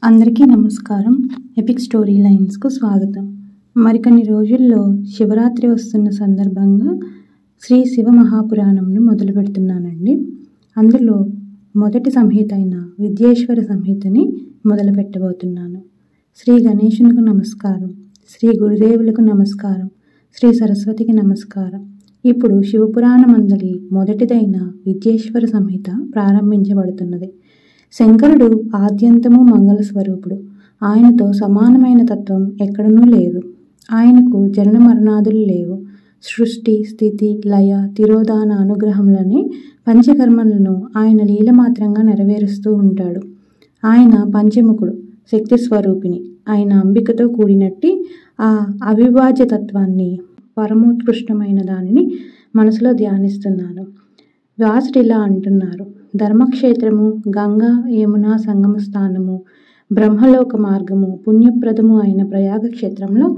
అందరికీ నమస్కారం. Epic story లైన్స్కు స్వాగతం. మరికొన్ని రోజుల్లో శివరాత్రి వస్తున్న సందర్భంగా శ్రీ శివ మహాపురాణంను మొదలు పెడుతున్నానండి. అందులో మొదటి సంహిత అయిన విద్యేశ్వర సంహితని మొదలు పెట్టబోతున్నాను. శ్రీ గణేశునికి నమస్కారం, శ్రీ గురుదేవులకు నమస్కారం, శ్రీ సరస్వతికి నమస్కారం. ఇప్పుడు శివపురాణమందలి మొదటిదైన విద్యేశ్వర సంహిత ప్రారంభించబడుతున్నది. శంకరుడు ఆద్యంతము మంగళ స్వరూపుడు. ఆయనతో సమానమైన తత్వం ఎక్కడనూ లేదు. ఆయనకు జనన మరణాదులు లేవు. సృష్టి, స్థితి, లయ, తిరోధాన అనుగ్రహములని పంచకర్మలను ఆయన లీల మాత్రంగా నెరవేరుస్తూ ఉంటాడు. ఆయన పంచముఖుడు, శక్తి స్వరూపిణి ఆయన అంబికతో కూడినట్టి ఆ అవిభాజ్య తత్వాన్ని, పరమోత్కృష్టమైన దానిని మనసులో ధ్యానిస్తున్నాను. వ్యాసుడు ఇలా అంటున్నారు: ధర్మక్షేత్రము, గంగా యమున సంగమ స్థానము, బ్రహ్మలోక మార్గము, పుణ్యప్రదము అయిన ప్రయాగ క్షేత్రంలో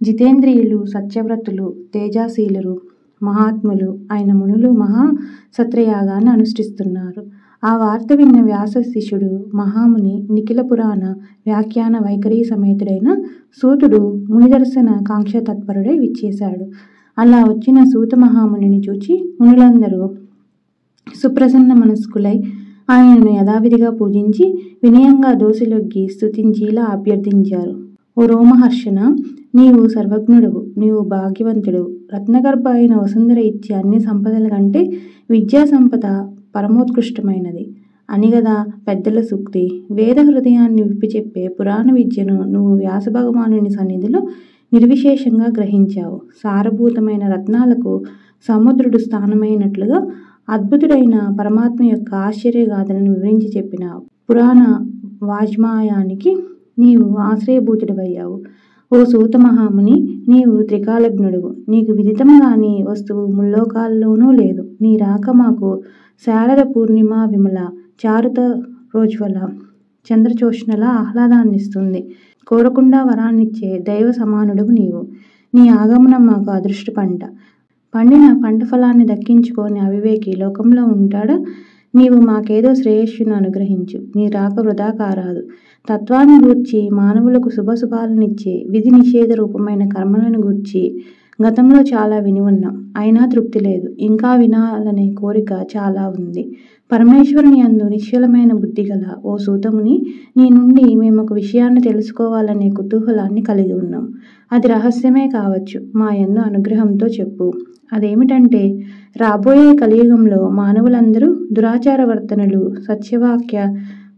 జితేంద్రియులు, సత్యవ్రతులు, తేజాశీలురు, మహాత్ములు అయిన మునులు మహా సత్రయాగాన్ని అనుష్ఠిస్తున్నారు. ఆ వార్త విన్న వ్యాస శిష్యుడు మహాముని నిఖిల పురాణ వ్యాఖ్యాన వైఖరి సమేతుడైన సూతుడు మునిదర్శన కాంక్ష తత్పరుడై విచ్చేశాడు. అలా వచ్చిన సూత మహామునిని చూచి మునులందరూ సుప్రసన్న మనస్కులై ఆయనను యథావిధిగా పూజించి వినయంగా దోసిలొగ్గి స్తుతించి ఇలా అభ్యర్థించారు: ఓ రోమహర్షణ, నీవు సర్వజ్ఞుడవు, నీవు భాగ్యవంతుడు. రత్నగర్భ అయిన వసుంధర ఇచ్చే అన్ని సంపదల కంటే విద్యా సంపద పరమోత్కృష్టమైనది అని గదా పెద్దల సూక్తి. వేద హృదయాన్ని విప్పి చెప్పే పురాణ విద్యను నువ్వు వ్యాస భగవానుని సన్నిధిలో నిర్విశేషంగా గ్రహించావు. సారభూతమైన రత్నాలకు సముద్రుడు స్థానమైనట్లుగా అద్భుతుడైన పరమాత్మ యొక్క ఆశ్చర్యగాథలను వివరించి చెప్పిన పురాణ వాజ్మయానికి నీవు ఆశ్రయభూతుడివయ్యావు. ఓ సూత మహాముని, నీవు త్రికాలజ్ఞుడువు. నీకు విదితం కాని వస్తువు ముల్లోకాల్లోనూ లేదు. నీ రాక మాకు శారద పూర్ణిమ విమల చారుత రోజ్వల చంద్రచోష్ణల ఆహ్లాదాన్నిస్తుంది. కోరకుండా వరాన్నిచ్చే దైవ సమానుడవు నీవు. నీ ఆగమనం మాకు అదృష్ట పంట. పండిన పంట ఫలాన్ని దక్కించుకొని అవివేకి లోకంలో ఉంటాడా? నీవు మాకేదో శ్రేయస్సును అనుగ్రహించు. నీ రాక వృధా కారాదు. తత్వాన్ని గూర్చి, మానవులకు శుభాలనిచ్చే విధి నిషేధ రూపమైన కర్మలను గూర్చి గతంలో చాలా విని ఉన్నాం. అయినా తృప్తి లేదు. ఇంకా వినాలనే కోరిక చాలా ఉంది. పరమేశ్వరుని యందు నిశ్చలమైన బుద్ధి గల ఓ సూతముని, నీ నుండి మేము ఒక విషయాన్ని తెలుసుకోవాలనే కుతూహలాన్ని కలిగి ఉన్నాం. అది రహస్యమే కావచ్చు. మా యందు అనుగ్రహంతో చెప్పు. అదేమిటంటే, రాబోయే కలియుగంలో మానవులందరూ దురాచార వర్తనులు, సత్యవాక్య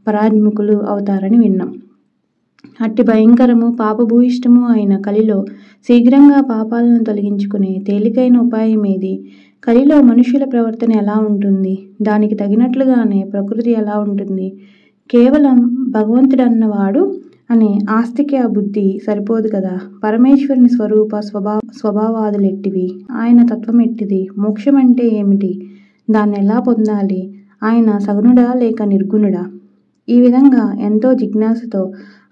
పరాజ్ముఖులు అవుతారని విన్నాం. అట్టి భయంకరము పాపభూయిష్టము అయిన కలిలో శీఘ్రంగా పాపాలను తొలగించుకునే తేలికైన ఉపాయం ఏది? కలిలో మనుషుల ప్రవర్తన ఎలా ఉంటుంది? దానికి తగినట్లుగానే ప్రకృతి ఎలా ఉంటుంది? కేవలం భగవంతుడన్నవాడు అనే ఆస్తికి ఆ బుద్ధి సరిపోదు కదా. పరమేశ్వరుని స్వరూప స్వభావాదులెట్టివి? ఆయన తత్వం ఎట్టిది? మోక్షం అంటే ఏమిటి? దాన్ని ఎలా పొందాలి? ఆయన సగుణుడా లేక నిర్గుణుడా? ఈ విధంగా ఎంతో జిజ్ఞాసతో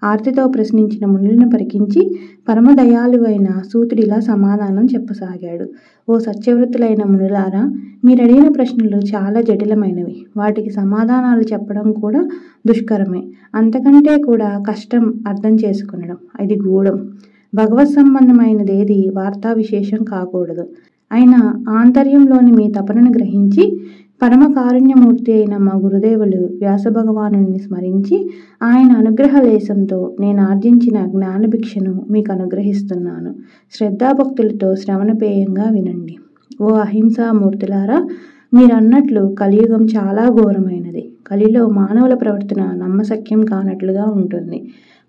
ఆర్తితో ప్రశ్నించిన మునులను పరికించి పరమదయాళువైన సూతుడిలా సమాధానం చెప్పసాగాడు: ఓ సత్యవృత్తులైన మునులారా, మీరడిగిన ప్రశ్నలు చాలా జటిలమైనవి. వాటికి సమాధానాలు చెప్పడం కూడా దుష్కరమే. అంతకంటే కూడా కష్టం అర్థం చేసుకునడం. అది గూఢం. భగవత్ సంబంధమైనదేది వార్తా విశేషం కాకూడదు. అయినా ఆంతర్యంలోని మీ తపనను గ్రహించి పరమ కారుణ్యమూర్తి అయిన మా గురుదేవులు వ్యాస భగవానుని స్మరించి ఆయన అనుగ్రహ లేశంతో నేను ఆర్జించిన జ్ఞానభిక్షను మీకు అనుగ్రహిస్తున్నాను. శ్రద్ధాభక్తులతో శ్రవణపేయంగా వినండి. ఓ అహింసామూర్తులారా, మీరన్నట్లు కలియుగం చాలా ఘోరమైనది. కలిలో మానవుల ప్రవర్తన నమ్మశక్యం కానట్లుగా ఉంటుంది.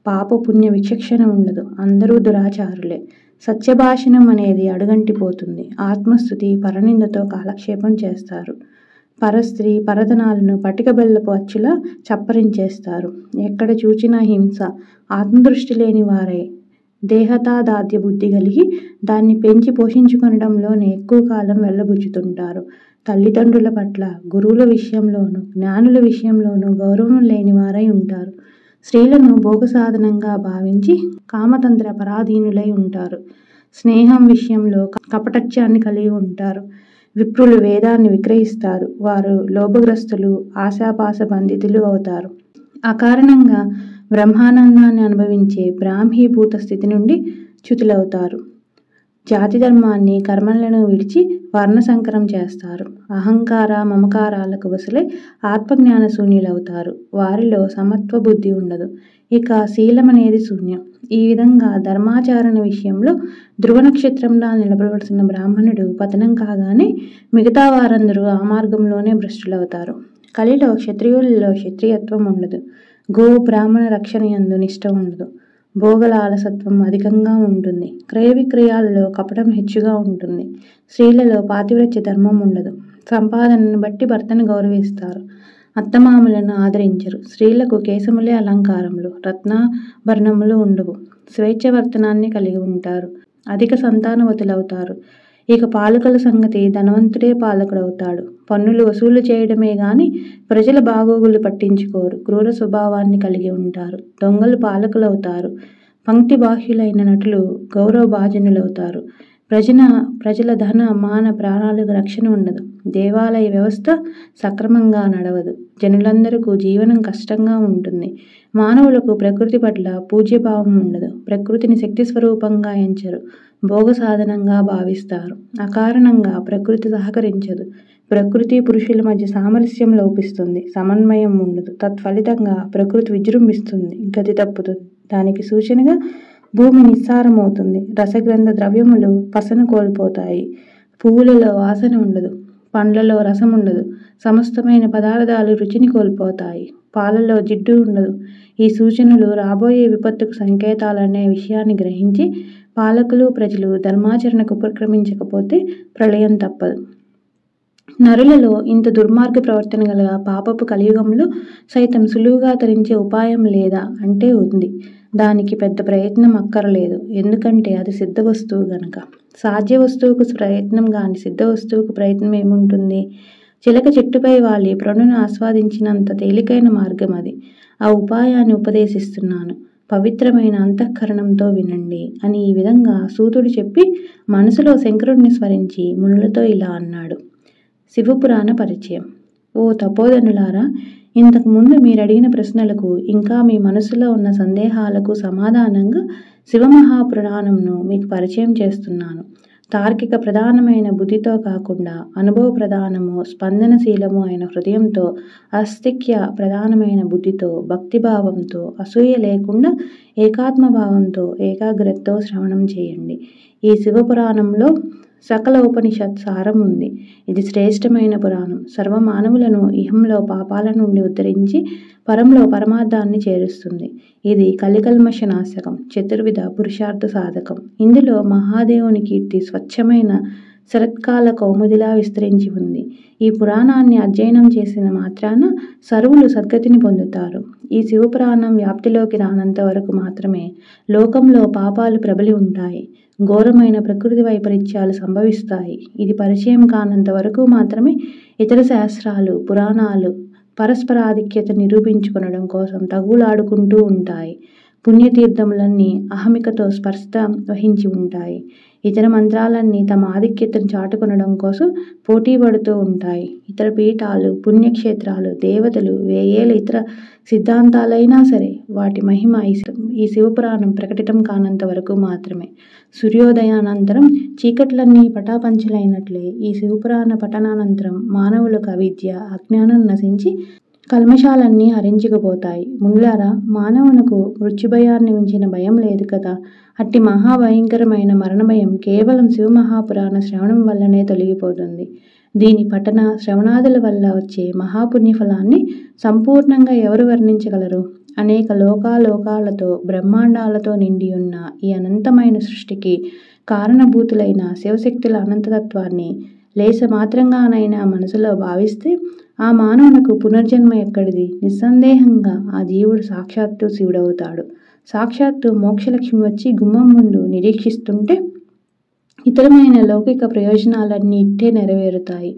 పాప పుణ్య విచక్షణ ఉండదు. అందరూ దురాచారులే. సత్యభాషణం అనేది అడుగంటిపోతుంది. ఆత్మస్థుతి, పరనిందతో కాలక్షేపం చేస్తారు. పరస్త్రీ పరధనాలను పటిక బెల్లపు అచ్చులా చప్పరించేస్తారు. ఎక్కడ చూచినా హింస. ఆత్మదృష్టి లేని వారే దేహతాదాద్య బుద్ధి కలిగి దాన్ని పెంచి పోషించుకొనడంలోనే ఎక్కువ కాలం వెళ్ళబుచ్చుతుంటారు. తల్లిదండ్రుల పట్ల, గురువుల విషయంలోనూ, జ్ఞానుల విషయంలోనూ గౌరవం లేని వారై ఉంటారు. స్త్రీలను భోగసాధనంగా భావించి కామతంత్ర పరాధీనులై ఉంటారు. స్నేహం విషయంలో కపటత్యాన్ని కలిగి ఉంటారు. విప్రులు వేదాన్ని విక్రయిస్తారు. వారు లోభగ్రస్తులు, ఆశాపాస బంధితులు అవుతారు. అకారణంగా బ్రహ్మానందాన్ని అనుభవించే బ్రాహ్మీభూత స్థితి నుండి చ్యుతులవుతారు. జాతి ధర్మాన్ని కర్మలను విడిచి వర్ణ సంకరం చేస్తారు. అహంకార మమకారాలకు వసలై ఆత్మజ్ఞాన శూన్యులవుతారు. వారిలో సమత్వ బుద్ధి ఉండదు. ఇక శీలం అనేది శూన్యం. ఈ విధంగా ధర్మాచరణ విషయంలో ధ్రువ నక్షత్రంలా నిలబడవలసిన బ్రాహ్మణుడు పతనం కాగానే మిగతా వారందరూ ఆ మార్గంలోనే భ్రష్టులవుతారు. కలిలో క్షత్రియులలో క్షత్రియత్వం ఉండదు. గో బ్రాహ్మణ రక్షణ యందు నిష్ఠ ఉండదు. భోగల అలసత్వం అధికంగా ఉంటుంది. క్రయ విక్రయాలలో కపటం హెచ్చుగా ఉంటుంది. స్త్రీలలో పాతివ్రత్య ధర్మం ఉండదు. సంపాదనను బట్టి భర్తను గౌరవిస్తారు. అత్తమామలను ఆదరించరు. స్త్రీలకు కేశములే అలంకారములు, రత్నాభరణములు ఉండవు. స్వేచ్ఛవర్తనాన్ని కలిగి ఉంటారు. అధిక సంతానవతులవుతారు. ఇక పాలకుల సంగతి ధనవంతుడే పాలకుడవుతాడు. పన్నులు వసూలు చేయడమే గాని ప్రజల బాగోగులు పట్టించుకోరు. క్రూర స్వభావాన్ని కలిగి ఉంటారు. దొంగలు పాలకులవుతారు. పంక్తి బాహ్యులైన నటులు గౌరవభాజనులవుతారు. ప్రజల ధన మాన ప్రాణాలకు రక్షణ ఉండదు. దేవాలయ వ్యవస్థ సక్రమంగా నడవదు. జనులందరకు జీవనం కష్టంగా ఉంటుంది. మానవులకు ప్రకృతి పట్ల పూజ్యభావం ఉండదు. ప్రకృతిని శక్తి స్వరూపంగా ఎంచరు. భోగ సాధనంగా భావిస్తారు. అకారణంగా ప్రకృతి సహకరించదు. ప్రకృతి పురుషుల మధ్య సామరస్యం లోపిస్తుంది. సమన్వయం ఉండదు. తత్ఫలితంగా ప్రకృతి విజృంభిస్తుంది, గతి తప్పుతుంది. దానికి సూచనగా భూమి నిస్సారమవుతుంది. రసగ్రంథ ద్రవ్యములు పసను కోల్పోతాయి. పువ్వులలో వాసన ఉండదు. పండ్లలో రసం ఉండదు. సమస్తమైన పదార్థాలు రుచిని కోల్పోతాయి. పాలలో జిడ్డు ఉండదు. ఈ సూచనలు రాబోయే విపత్తుకు సంకేతాలనే విషయాన్ని గ్రహించి పాలకులు ప్రజలు ధర్మాచరణకు ఉపక్రమించకపోతే ప్రళయం తప్పదు. నరులలో ఇంత దుర్మార్గ ప్రవర్తన గల పాపపు కలియుగంలో సైతం సులువుగా తరించే ఉపాయం లేదా అంటే ఉంది. దానికి పెద్ద ప్రయత్నం అక్కరలేదు. ఎందుకంటే అది సిద్ధ వస్తువు గనక. సాధ్య వస్తువుకు ప్రయత్నం గాని సిద్ధ వస్తువుకు ప్రయత్నం ఏముంటుంది? చిలక చెట్టుపై వాలి ప్రణును ఆస్వాదించినంత తేలికైన మార్గం అది. ఆ ఉపాయాన్ని ఉపదేశిస్తున్నాను. పవిత్రమైన అంతఃకరణంతో వినండి అని ఈ విధంగా సూతుడు చెప్పి మనసులో శంకరుడిని స్మరించి మునులతో ఇలా అన్నాడు. శివపురాణ పరిచయం. ఓ తపోధనులారా, ఇంతకుముందు మీరడిగిన ప్రశ్నలకు ఇంకా మీ మనసులో ఉన్న సందేహాలకు సమాధానంగా శివమహాపురాణంను మీకు పరిచయం చేస్తున్నాను. తార్కిక ప్రధానమైన బుద్ధితో కాకుండా అనుభవ ప్రధానము స్పందనశీలము అయిన హృదయంతో, ఆస్తిక్య ప్రధానమైన బుద్ధితో, భక్తిభావంతో, అసూయ లేకుండా ఏకాత్మభావంతో, ఏకాగ్రతతో శ్రవణం చేయండి. ఈ శివపురాణంలో సకల ఉపనిషత్ సారం ఉంది. ఇది శ్రేష్టమైన పురాణం. సర్వమానవులను ఇహంలో పాపాల నుండి ఉద్ధరించి పరంలో పరమార్థాన్ని చేరుస్తుంది. ఇది కలికల్మష నాశకం, చతుర్విధ పురుషార్థ సాధకం. ఇందులో మహాదేవుని కీర్తి స్వచ్ఛమైన శరత్కాల కౌముదిలా విస్తరించి ఉంది. ఈ పురాణాన్ని అధ్యయనం చేసిన మాత్రాన సర్వులు సద్గతిని పొందుతారు. ఈ శివపురాణం వ్యాప్తిలోకి రానంత వరకు మాత్రమే లోకంలో పాపాలు ప్రబలి ఉంటాయి. ఘోరమైన ప్రకృతి వైపరీత్యాలు సంభవిస్తాయి. ఇది పరిచయం కానంత వరకు మాత్రమే ఇతర శాస్త్రాలు, పురాణాలు పరస్పరాధిక్యత నిరూపించుకొనడం కోసం తగులాడుకుంటూ ఉంటాయి. పుణ్యతీర్థములన్నీ అహమికతో స్పర్శ వహించి ఉంటాయి. ఇతర మంత్రాలన్నీ తమ ఆధిక్యతను చాటుకొనడం కోసం పోటీ పడుతూ ఉంటాయి. ఇతర పీఠాలు, పుణ్యక్షేత్రాలు, దేవతలు, వేయేల ఇతర సిద్ధాంతాలైనా సరే వాటి మహిమ ఈ శివపురాణం ప్రకటితం కానంత వరకు మాత్రమే. సూర్యోదయానంతరం చీకట్లన్నీ పటాపంచలైనట్లే ఈ శివపురాణ పఠనానంతరం మానవులకు అవిద్య, అజ్ఞానం నశించి కల్మషాలన్నీ హరించుకుపోతాయి. మునులారా, మానవునకు మృత్యుభయాన్ని మించిన భయం లేదు కదా. అట్టి మహాభయంకరమైన మరణభయం కేవలం శివమహాపురాణ శ్రవణం వల్లనే తొలగిపోతుంది. దీని పఠన శ్రవణాదుల వల్ల వచ్చే మహాపుణ్యఫలాన్ని సంపూర్ణంగా ఎవరు వర్ణించగలరు? అనేక లోకాలతో బ్రహ్మాండాలతో నిండి ఉన్న ఈ అనంతమైన సృష్టికి కారణభూతులైన శివశక్తుల అనంతతత్వాన్ని లేస మాత్రంగానైనా మనసులో భావిస్తే ఆ మానవునకు పునర్జన్మ ఎక్కడిది? నిస్సందేహంగా ఆ జీవుడు సాక్షాత్తు శివుడవుతాడు. సాక్షాత్తు మోక్షలక్ష్మి వచ్చి గుమ్మం ముందు నిరీక్షిస్తుంటే ఇతరమైన లౌకిక ప్రయోజనాలన్నీ ఇట్టే నెరవేరుతాయి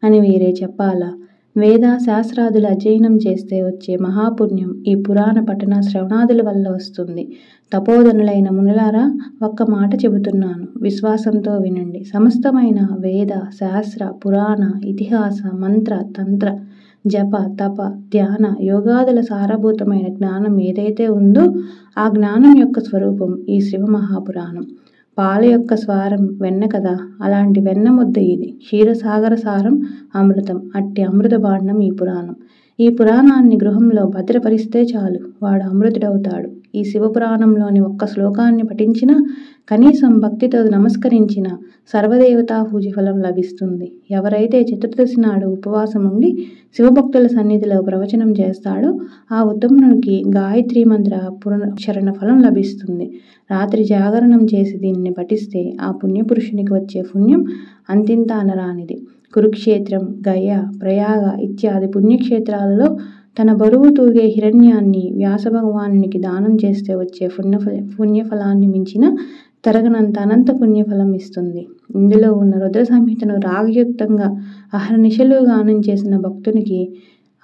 అని వేరే చెప్పాలా? వేద శాస్త్రాదుల అధ్యయనం చేస్తే వచ్చే మహాపుణ్యం ఈ పురాణ పఠన శ్రవణాదుల వల్ల వస్తుంది. తపోధనులైన మునులారా, ఒక్క మాట చెబుతున్నాను, విశ్వాసంతో వినండి. సమస్తమైన వేద శాస్త్ర పురాణ ఇతిహాస మంత్ర తంత్ర జప, తప, ధ్యాన, యోగాదుల సారభూతమైన జ్ఞానం ఏదైతే ఉందో ఆ జ్ఞానం యొక్క స్వరూపం ఈ శివ మహాపురాణం. పాల యొక్క స్వారం వెన్న కదా, అలాంటి వెన్న ముద్ద ఇది. క్షీరసాగర సారం అమృతం, అట్టి అమృత భాండం ఈ పురాణం. ఈ పురాణాన్ని గృహంలో భద్రపరిస్తే చాలు, వాడు అమృతుడవుతాడు. ఈ శివపురాణంలోని ఒక్క శ్లోకాన్ని పఠించినా, కనీసం భక్తితో నమస్కరించిన సర్వదేవతా పూజ ఫలం లభిస్తుంది. ఎవరైతే చతుర్దశి నాడు ఉపవాసం ఉండి శివభక్తుల సన్నిధిలో ప్రవచనం చేస్తాడో ఆ ఉత్తమునికి గాయత్రీ మంత్ర పునశ్చరణ ఫలం లభిస్తుంది. రాత్రి జాగరణం చేసి దీనిని పఠిస్తే ఆ పుణ్యపురుషునికి వచ్చే పుణ్యం అంతింత అనరానిది. కురుక్షేత్రం, గయ, ప్రయాగ ఇత్యాది పుణ్యక్షేత్రాలలో తన బరువు తూగే హిరణ్యాన్ని వ్యాసభగవానునికి దానం చేస్తే వచ్చే పుణ్యఫలాన్ని మించిన తరగనంత అనంత పుణ్యఫలం ఇస్తుంది. ఇందులో ఉన్న రుద్ర సంహితను రాగయుక్తంగా అహర్నిశలు గానం చేసిన భక్తునికి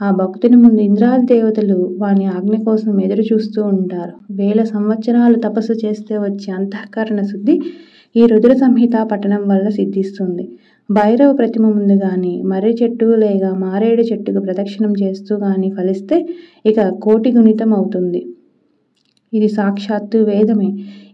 ఆ భక్తుని ముందు ఇంద్రాది దేవతలు వాని ఆజ్ఞ కోసం ఎదురు చూస్తూ ఉంటారు. 1000 సంవత్సరాలు తపస్సు చేస్తే వచ్చే అంతఃకరణ శుద్ధి ఈ రుద్ర సంహిత పఠనం వల్ల సిద్ధిస్తుంది. భైరవ ప్రతిమ ముందు గాని, మర్రి చెట్టు లేక మారేడు చెట్టుకు ప్రదక్షిణం చేస్తూ గాని ఫలిస్తే ఇక కోటి గుణితం అవుతుంది. ఇది సాక్షాత్తు వేదమే.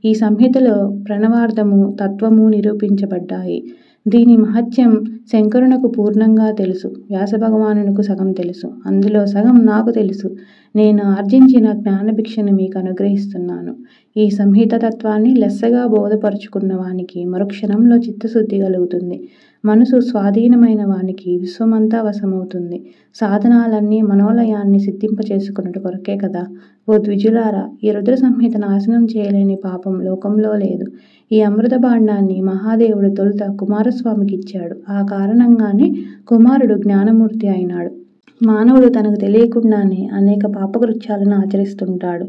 ఈ సంహితలో ప్రణవార్థము, తత్వము నిరూపించబడ్డాయి. దీని మహత్యం శంకరునకు పూర్ణంగా తెలుసు, వ్యాసభగవానునకు సగం తెలుసు, అందులో సగం నాకు తెలుసు. నేను ఆర్జించిన జ్ఞానభిక్షను మీకు అనుగ్రహిస్తున్నాను. ఈ సంహిత తత్వాన్ని లెస్సగా బోధపరుచుకున్న వానికి మరుక్షణంలో చిత్తశుద్ధి కలుగుతుంది. మనసు స్వాధీనమైన వానికి విశ్వమంతా వశమవుతుంది. సాధనాలన్నీ మనోలయాన్ని సిద్ధింపచేసుకున్నట్టు కొరకే కదా. ఓ ద్విజులారా, ఈ రుద్ర సంహిత నాశనం చేయలేని పాపం లోకంలో లేదు. ఈ అమృత భాండాన్ని మహాదేవుడు తొలుత కుమారస్వామికి ఇచ్చాడు. ఆ కారణంగానే కుమారుడు జ్ఞానమూర్తి అయినాడు. మానవుడు తనకు తెలియకుండానే అనేక పాపకృత్యాలను ఆచరిస్తుంటాడు.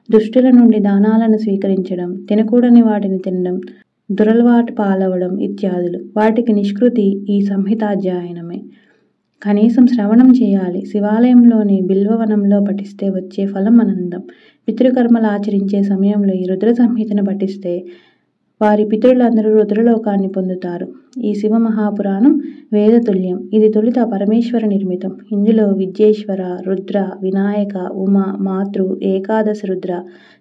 దుష్టుల నుండి దానాలను స్వీకరించడం, తినకూడని వాటిని తినడం, దురలవాటు పాలవడం ఇత్యాదులు. వాటికి నిష్కృతి ఈ సంహితాధ్యయనమే. కనీసం శ్రవణం చేయాలి. శివాలయంలోని బిల్వవనంలో పఠిస్తే వచ్చే ఫలం అనంతం. పితృకర్మలు ఆచరించే సమయంలో ఈ రుద్ర సంహితను పఠిస్తే వారి పితరులందరూ రుద్రలోకాన్ని పొందుతారు. ఈ శివ మహాపురాణం వేదతుల్యం. ఇది తొలుత పరమేశ్వర నిర్మితం. ఇందులో విద్యేశ్వర, రుద్ర, వినాయక, ఉమ, మాతృ, ఏకాదశ రుద్ర,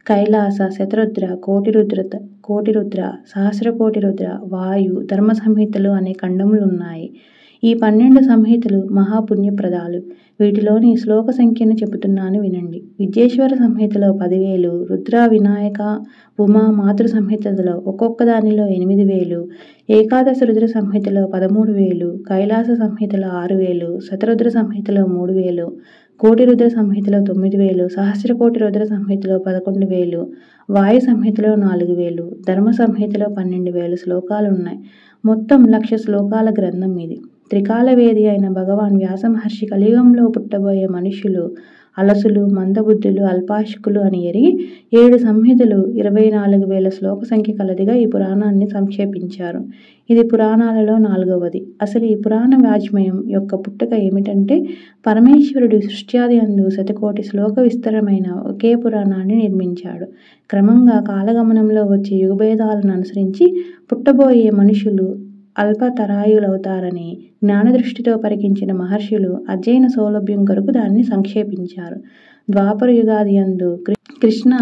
కైలాస, శతరుద్ర, కోటిరుద్ర, సహస్రకోటి రుద్ర, వాయు, ధర్మ సంహితలు అనే ఖండములు ఉన్నాయి. ఈ 12 సంహితలు మహాపుణ్యప్రదాలు. వీటిలోని శ్లోక సంఖ్యను చెబుతున్నాను వినండి. విద్యేశ్వర సంహితలో 10,000, రుద్ర, వినాయక, ఉమా, మాతృ సంహితలో ఒక్కొక్క దానిలో 8,000, ఏకాదశ రుద్ర సంహితలో 13,000, కైలాస సంహితలో 6,000, శతరుద్ర సంహితలో 3,000, కోటి రుద్ర సంహితలో 9,000, సహస్రకోటి రుద్ర సంహితలో 11,000, వాయు సంహితలో 4,000, ధర్మ సంహితలో 12,000 శ్లోకాలు ఉన్నాయి. మొత్తం 1,00,000 శ్లోకాల గ్రంథం ఇది. త్రికాలవేది అయిన భగవాన్ వ్యాస మహర్షి కలియుగంలో పుట్టబోయే మనుష్యులు అలసులు, మందబుద్ధులు, అల్పాశుకులు అని ఎరిగి 7 సంహితలు 24,000 శ్లోక సంఖ్య కలదిగా ఈ పురాణాన్ని సంక్షేపించారు. ఇది పురాణాలలో 4వది. అసలు ఈ పురాణ వాజ్మయం యొక్క పుట్టుక ఏమిటంటే, పరమేశ్వరుడు సృష్ట్యాది అందు 1,000,000 శ్లోక విస్తరమైన ఒకే పురాణాన్ని నిర్మించాడు. క్రమంగా కాలగమనంలో వచ్చే యుగభేదాలను అనుసరించి పుట్టబోయే మనుషులు అల్పతరాయులవుతారని జ్ఞానదృష్టితో పరికించిన మహర్షులు అధ్యయన సౌలభ్యం కొరకు దాన్ని సంక్షేపించారు. ద్వాపర యుగాది యందు కృష్ణ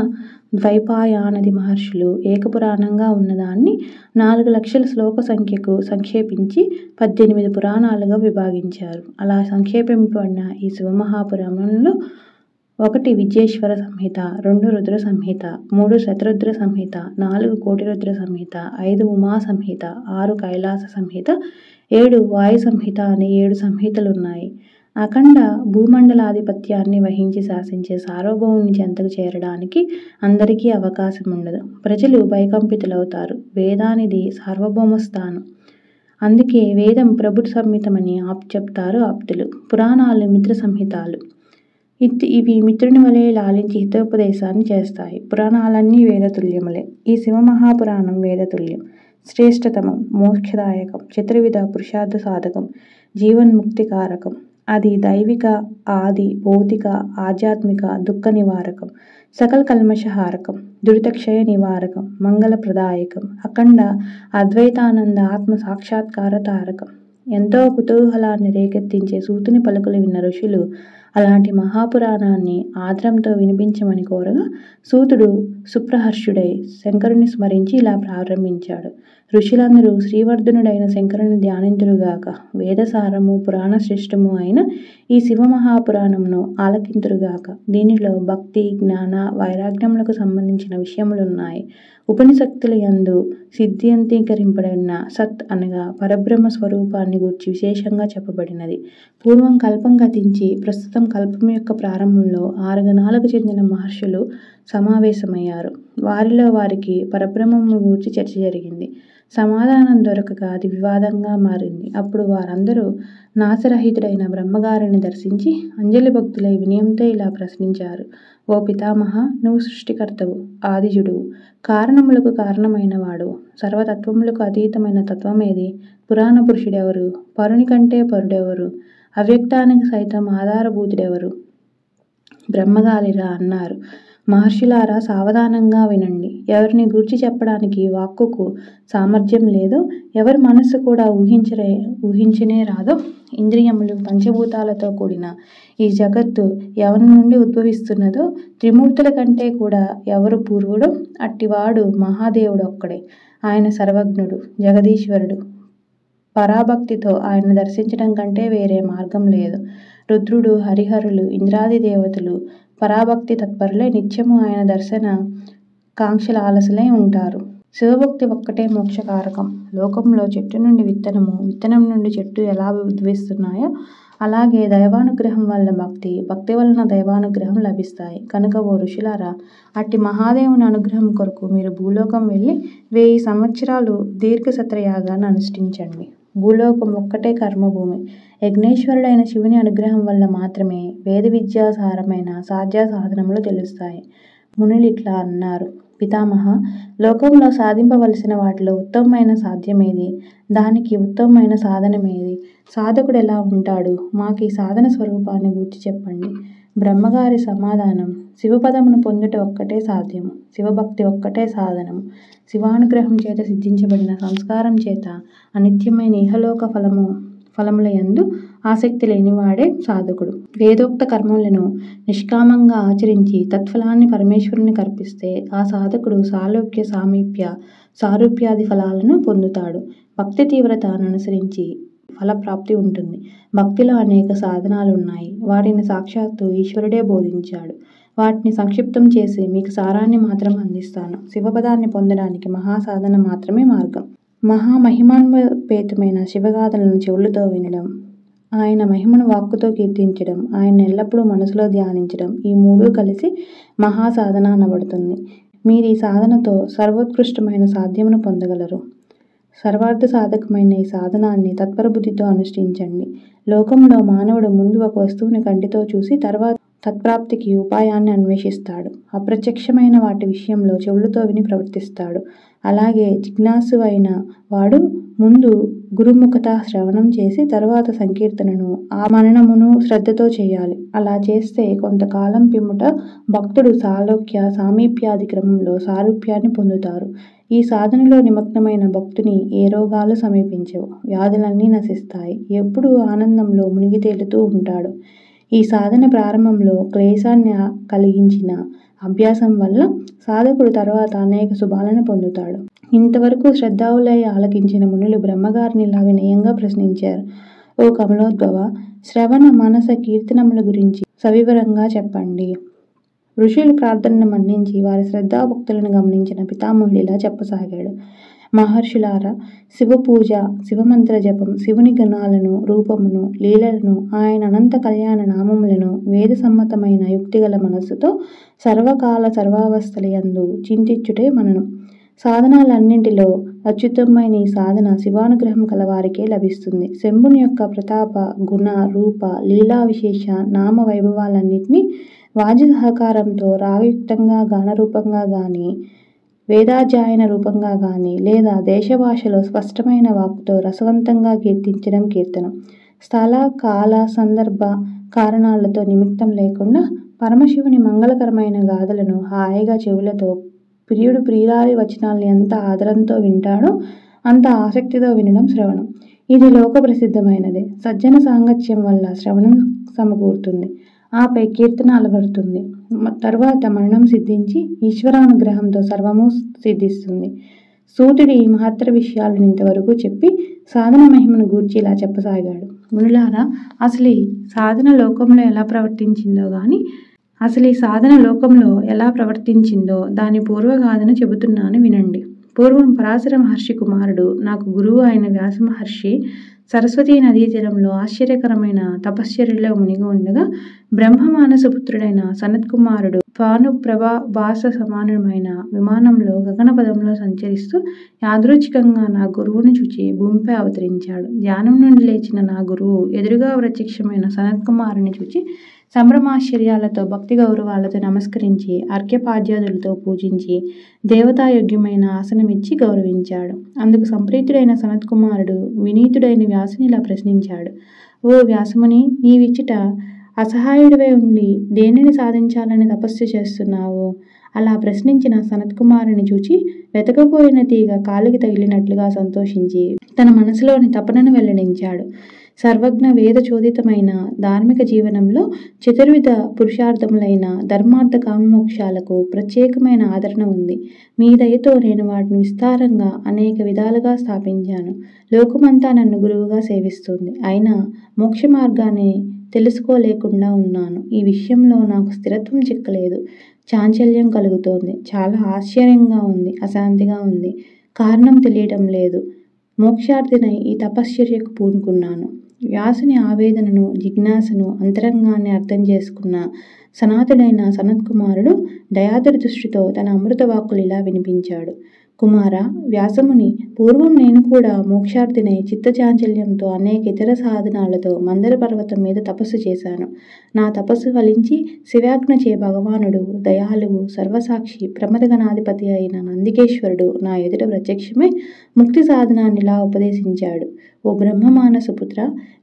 ద్వైపాయనాది మహర్షులు ఏకపురాణంగా ఉన్నదాన్ని 4,00,000 శ్లోక సంఖ్యకు సంక్షేపించి 18 పురాణాలుగా విభాగించారు. అలా సంక్షేపింపబడిన ఈ శివమహాపురాణంలో 1 విద్యేశ్వర సంహిత, 2 రుద్ర సంహిత, 3 శతరుద్ర సంహిత, 4 కోటిరుద్ర సంహిత, 5 ఉమా సంహిత, 6 కైలాస సంహిత, 7 వాయు సంహిత అనే 7 సంహితలున్నాయి. అఖండ భూమండలాధిపత్యాన్ని వహించి శాసించే సార్వభౌముని చెంతకు చేరడానికి అందరికీ అవకాశం ఉండదు. ప్రజలు భయకంపితులవుతారు. వేదానిది సార్వభౌమ స్థానం. అందుకే వేదం ప్రభు సంహితమని చెప్తారు ఆప్తులు. పురాణాలు మిత్ర సంహితాలు. ఇవి మిత్రుని వలె లాలించి హితోపదేశాన్ని చేస్తాయి. పురాణాలన్నీ వేదతుల్యములే. ఈ శివమహాపురాణం వేదతుల్యం, శ్రేష్టతమం, మోక్షదాయకం, చతుర్విధ పురుషార్థ సాధకం, జీవన్ముక్తికారకం. అది దైవిక, ఆది, భౌతిక, ఆధ్యాత్మిక దుఃఖ నివారకం, సకల కల్మషహారకం, దురితక్షయ నివారకం, మంగళప్రదాయకం, అఖండ అద్వైతానంద ఆత్మ సాక్షాత్కార తారకం. ఎంతో కుతూహలాన్ని రేకెత్తించే సూతుని పలుకులు విన్న ఋషులు అలాంటి మహాపురాణాన్ని ఆదరంతో వినిపించమని కోరగా సూతుడు సుప్రహర్షుడై శంకరుని స్మరించి ఇలా ప్రారంభించాడు. ఋషులందరూ శ్రీవర్ధనుడైన శంకరుని ధ్యానింతురుగాక. వేదసారము పురాణ శ్రేష్టము అయిన ఈ శివమహాపురాణంను ఆలకింతురుగాక. దీనిలో భక్తి, జ్ఞాన, వైరాగ్యములకు సంబంధించిన విషయములున్నాయి. ఉపనిషత్తుల యందు సిద్ధ్యంతీకరింపబడిన సత్ అనగా పరబ్రహ్మ స్వరూపాన్ని గూర్చి విశేషంగా చెప్పబడినది. పూర్వం కల్పం గతించి ప్రస్తుతం కల్పం యొక్క ప్రారంభంలో 6 గణాలకు చెందిన మహర్షులు సమావేశమయ్యారు. వారిలో వారికి పరబ్రహ్మము గూర్చి చర్చ జరిగింది. సమాధానం దొరకక అది వివాదంగా మారింది. అప్పుడు వారందరూ నాశరహితుడైన బ్రహ్మగారిని దర్శించి అంజలి భక్తులై వినయంతో ఇలా ప్రశ్నించారు. ఓ పితామహ, నువ్వు సృష్టికర్తవు, ఆదిజుడువు, కారణములకు కారణమైన వాడు, సర్వతత్వములకు అతీతమైన తత్వమేది? పురాణ పురుషుడెవరు? పరుని కంటే పరుడెవరు? అవ్యక్తానికి సైతం ఆధారభూతుడెవరు? బ్రహ్మగారిరా అన్నారు. మహర్షులారా, సావధానంగా వినండి. ఎవరిని గూర్చి చెప్పడానికి వాక్కుకు సామర్థ్యం లేదో, ఎవరి మనస్సు కూడా ఊహించనే రాదో, ఇంద్రియములు పంచభూతాలతో కూడిన ఈ జగత్తు ఎవరి నుండి ఉద్భవిస్తున్నదో, త్రిమూర్తుల కంటే కూడా ఎవరు పూర్వుడో అట్టివాడు మహాదేవుడు ఒక్కడే. ఆయన సర్వజ్ఞుడు, జగదీశ్వరుడు. పరాభక్తితో ఆయన దర్శించడం కంటే వేరే మార్గం లేదు. రుద్రుడు, హరిహరులు, ఇంద్రాది దేవతలు పరాభక్తి తత్పరులై నిత్యము ఆయన దర్శన కాంక్షల ఆలసులై ఉంటారు. శివభక్తి ఒక్కటే మోక్షకారకం. లోకంలో చెట్టు నుండి విత్తనము, విత్తనం నుండి చెట్టు ఎలా ఉద్భవిస్తున్నాయో అలాగే దైవానుగ్రహం వల్ల భక్తి వలన దైవానుగ్రహం లభిస్తాయి. కనుక ఓ ఋషులారా, అట్టి మహాదేవుని అనుగ్రహం కొరకు మీరు భూలోకం వెళ్ళి 1000 సంవత్సరాలు దీర్ఘసత్రయాగాన్ని అనుష్ఠించండి. భూలోకం ఒక్కటే కర్మభూమి. యజ్ఞేశ్వరుడైన శివుని అనుగ్రహం వల్ల మాత్రమే వేద విద్యాసారమైన సాధ్య సాధనములు తెలుస్తాయి. మునులిట్లా అన్నారు. పితామహ, లోకంలో సాధింపవలసిన వాటిలో ఉత్తమమైన సాధ్యమేది? దానికి ఉత్తమమైన సాధనమేది? సాధకుడు ఎలా ఉంటాడు? మాకు ఈ సాధన స్వరూపాన్ని గూర్చి చెప్పండి. బ్రహ్మగారి సమాధానం. శివపదమును పొందుట ఒక్కటే సాధ్యము. శివభక్తి ఒక్కటే సాధనము. శివానుగ్రహం చేత సిద్ధించబడిన సంస్కారం చేత అనిత్యమైన ఇహలోక ఫలముల యందు ఆసక్తి లేనివాడే సాధకుడు. వేదోక్త కర్మలను నిష్కామంగా ఆచరించి తత్ఫలాన్ని పరమేశ్వరుని కర్పిస్తే ఆ సాధకుడు సాలోక్య, సామీప్య, సారూప్యాది ఫలాలను పొందుతాడు. భక్తి తీవ్రతను అనుసరించి ఫలప్రాప్తి ఉంటుంది. భక్తిలో అనేక సాధనాలున్నాయి. వాటిని సాక్షాత్తు ఈశ్వరుడే బోధించాడు. వాటిని సంక్షిప్తం చేసి మీకు సారాన్ని మాత్రం అందిస్తాను. శివపదాన్ని పొందడానికి మహాసాధన మాత్రమే మార్గం. మహామహిమాన్వితమైన శివగాథలను చెవులతో వినడం, ఆయన మహిమను వాక్కుతో కీర్తించడం, ఆయన ఎల్లప్పుడూ మనసులో ధ్యానించడం, ఈ 3 కలిసి మహాసాధన అనబడుతుంది. మీరు ఈ సాధనతో సర్వోత్కృష్టమైన సాధ్యమును పొందగలరు. సర్వార్థ సాధకమైన ఈ సాధనాన్ని తత్పర బుద్ధితో అనుష్ఠించండి. లోకంలో మానవుడు ముందు ఒక వస్తువుని కంటితో చూసి తర్వాత తత్ప్రాప్తికి ఉపాయాన్ని అన్వేషిస్తాడు. అప్రత్యక్షమైన వాటి విషయంలో చెవులతో విని ప్రవర్తిస్తాడు. అలాగే జిజ్ఞాసు అయిన వాడు ముందు గురుముఖత శ్రవణం చేసి తరువాత సంకీర్తనను, ఆ మననమును శ్రద్ధతో చేయాలి. అలా చేస్తే కొంతకాలం పిమ్మట భక్తుడు సాలోక్య, సామీప్యాది క్రమంలో సారూప్యాన్ని పొందుతారు. ఈ సాధనలో నిమగ్నమైన భక్తుని ఏ రోగాలు సమీపించవు, వ్యాధులన్నీ నశిస్తాయి. ఎప్పుడూ ఆనందంలో మునిగి తేలుతూ ఉంటాడు. ఈ సాధన ప్రారంభంలో క్లేశాన్ని కలిగించిన అభ్యాసం వల్ల సాధకుడు తర్వాత అనేక శుభాలను పొందుతాడు. ఇంతవరకు శ్రద్ధావులై ఆలకించిన మునులు బ్రహ్మగారిని ఇలా వినయంగా ప్రశ్నించారు. ఓ కమలోద్భవ, శ్రవణ, మనస, కీర్తనముల గురించి సవివరంగా చెప్పండి. ఋషుల ప్రార్థనను మన్నించి వారి శ్రద్ధాభక్తులను గమనించిన పితామహుడు ఇలా చెప్పసాగాడు. మహర్షులారా, శివపూజ, శివమంత్ర జపం, శివుని గుణాలను, రూపమును, లీలలను, ఆయన అనంత కళ్యాణ నామములను వేద సమ్మతమైన యుక్తిగల మనస్సుతో సర్వకాల సర్వావస్థలయందు చింతించుటే మనను. సాధనాలన్నింటిలో అత్యుత్తమమైన ఈ సాధన శివానుగ్రహం కలవారికే లభిస్తుంది. శంభుని యొక్క ప్రతాప, గుణ, రూప, లీలా విశేష నామ వైభవాలన్నింటినీ వాద్య సహకారంతో రాగయుక్తంగా, గానరూపంగా గాని, వేదాధ్యయన రూపంగా గాని, లేదా దేశభాషలో స్పష్టమైన వాక్కుతో రసవంతంగా కీర్తించడం కీర్తనం. స్థల, కాల, సందర్భ కారణాలతో నిమిత్తం లేకుండా పరమశివుని మంగళకరమైన గాథలను హాయిగా చెవులతో ప్రియుడు ప్రియురాలి వచనాల్ని ఎంత ఆదరంతో వింటాడో అంత ఆసక్తితో వినడం శ్రవణం. ఇది లోక ప్రసిద్ధమైనదే. సజ్జన సాంగత్యం వల్ల శ్రవణం సమకూరుతుంది, ఆపై కీర్తన అలవడుతుంది, తరువాత మరణం సిద్ధించి ఈశ్వరానుగ్రహంతో సర్వము సిద్ధిస్తుంది. సూతుడి ఈ మహత్తర విషయాలను ఇంతవరకు చెప్పి సాధన మహిమను గూర్చి ఇలా చెప్పసాగాడు. మునులారా, అసలు ఈ సాధన లోకంలో ఎలా ప్రవర్తించిందో దాని పూర్వగాథను చెబుతున్నాను వినండి. పూర్వం పరాశర మహర్షి కుమారుడు, నాకు గురువు అయిన వ్యాస మహర్షి సరస్వతీ నదీ తీరంలో ఆశ్చర్యకరమైన తపశ్చర్యలో మునిగి ఉండగా బ్రహ్మమానసపుత్రుడైన సనత్కుమారుడు భానుప్రభా భాస సమానమైన విమానంలో గగనపథంలో సంచరిస్తూ యాదృచ్ఛికంగా నా గురువును చూచి భూమిపై అవతరించాడు. ధ్యానం నుండి లేచిన నా గురువు ఎదురుగా ప్రత్యక్షమైన సనత్కుమారుని చూచి సంభ్రమాశ్చర్యాలతో భక్తి గౌరవాలతో నమస్కరించి అర్ఘ్యపాద్యాదులతో పూజించి దేవతాయోగ్యమైన ఆసనమిచ్చి గౌరవించాడు. అందుకు సంప్రీతుడైన సనత్కుమారుడు వినీతుడైన వ్యాసుని ఇలా ప్రశ్నించాడు. ఓ వ్యాసముని, నీవిచ్చిట అసహాయుడివై ఉండి దేనిని సాధించాలని తపస్సు చేస్తున్నావు? అలా ప్రశ్నించిన సనత్కుమారుని చూచి వెతకపోయిన తీగ కాలికి తగిలినట్లుగా సంతోషించి తన మనసులోని తపనను వెల్లడించాడు. సర్వజ్ఞ వేద చోదితమైన ధార్మిక జీవనంలో చతుర్విధ పురుషార్థములైన ధర్మార్థ కామమోక్షాలకు ప్రత్యేకమైన ఆదరణ ఉంది. మీ దయతో నేను వాటిని విస్తారంగా అనేక విధాలుగా స్థాపించాను. లోకమంతా నన్ను గురువుగా సేవిస్తుంది. అయినా మోక్ష మార్గాన్ని తెలుసుకోలేకుండా ఉన్నాను. ఈ విషయంలో నాకు స్థిరత్వం చిక్కలేదు. చాంచల్యం కలుగుతోంది. చాలా ఆశ్చర్యంగా ఉంది, అశాంతిగా ఉంది. కారణం తెలియడం లేదు. మోక్షార్థినై ఈ తపశ్చర్యకు పూనుకున్నాను. వ్యాసుని ఆవేదనను, జిజ్ఞాసను, అంతరంగాన్ని అర్థం చేసుకున్న సనాతుడైన సనత్కుమారుడు దయాదురి దృష్టితో తన అమృత వాక్కులు ఇలా వినిపించాడు. కుమార, వ్యాసముని, పూర్వం నేను కూడా మోక్షార్థినై చిత్తచాంచల్యంతో అనేక ఇతర సాధనాలతో మందర పర్వతం మీద తపస్సు చేశాను. నా తపస్సు ఫలించి శివాజ్ఞచే భగవానుడు, దయాళువు, సర్వసాక్షి, ప్రమదగణాధిపతి అయిన నందికేశ్వరుడు నా ఎదుట ప్రత్యక్షమై ముక్తి సాధనాన్ని ఇలా ఉపదేశించాడు. ఓ బ్రహ్మమానసపుత్ర,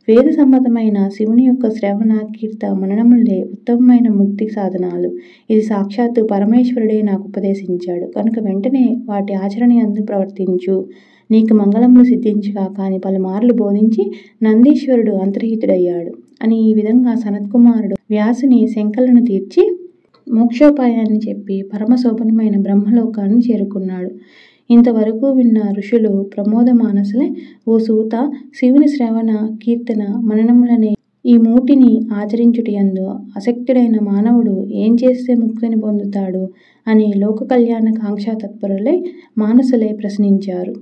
వేద సమ్మతమైన శివుని యొక్క శ్రవణ, కీర్త, మననములే ఉత్తమమైన ముక్తి సాధనాలు. ఇది సాక్షాత్తు పరమేశ్వరుడే నాకు ఉపదేశించాడు కనుక వెంటనే వాటి ఆచరణ యందు ప్రవర్తించు. నీకు మంగళములు సిద్ధించుగాక అని పలుమార్లు బోధించి నందీశ్వరుడు అంతర్హితుడయ్యాడు అని ఈ విధంగా సనత్కుమారుడు వ్యాసుని శంకలను తీర్చి మోక్షోపాయాన్ని చెప్పి పరమశోభనమైన బ్రహ్మలోకాన్ని చేరుకున్నాడు. ఇంతవరకు విన్న ఋషులు ప్రమోద మానసులే, ఓ సూత, శివుని శ్రవణ, కీర్తన, మననములనే ఈ మూటిని ఆచరించుటయందు ఆసక్తుడైన మానవుడు ఏం చేస్తే ముక్తిని పొందుతాడు అని లోక కళ్యాణ కాంక్షా తత్పరులై మానసులై ప్రశ్నించారు.